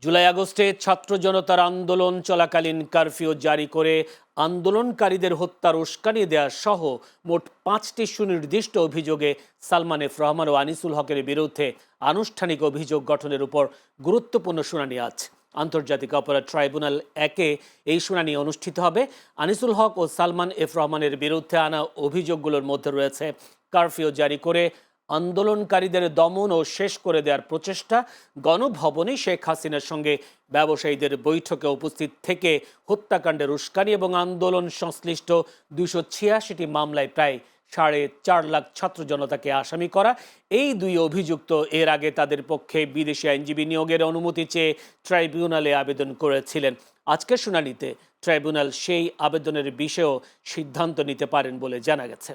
জুলাই আগস্টে ছাত্র জনতার আন্দোলন চলাকালীন কারফিউ জারি করে আন্দোলনকারীদের হত্যার উস্কানি দেওয়া সহ মোট 5টি সুনির্দিষ্ট অভিযোগে সালমান এফ রহমান ও আনিসুল হকের বিরুদ্ধে আনুষ্ঠানিক অভিযোগ গঠনের উপর গুরুত্বপূর্ণ শুনানি আজ আন্তর্জাতিক অপরাধ ট্রাইব্যুনাল 1-এ এই শুনানি অনুষ্ঠিত হবে। আনিসুল হক ও সালমান এফ রহমানের বিরুদ্ধে আনা অভিযোগগুলোর মধ্যে রয়েছে কারফিউ জারি করে আন্দোলনকারীদের দমন ও শেষ করে দেওয়ার প্রচেষ্টা, গণভবনে শেখ হাসিনার সঙ্গে ব্যবসায়ীদের বৈঠকে উপস্থিত থেকে হত্যাকাণ্ডের উস্কানি এবং আন্দোলন সংশ্লিষ্ট 286টি মামলায় প্রায় 4.5 লাখ ছাত্র জনতাকে আসামি করা। এই দুই অভিযুক্ত এর আগে তাদের পক্ষে বিদেশি আইনজীবী নিয়োগের অনুমতি চেয়ে ট্রাইব্যুনালে আবেদন করেছিলেন। আজকের শুনানিতে ট্রাইব্যুনাল সেই আবেদনের বিষয়েও সিদ্ধান্ত নিতে পারেন বলে জানা গেছে।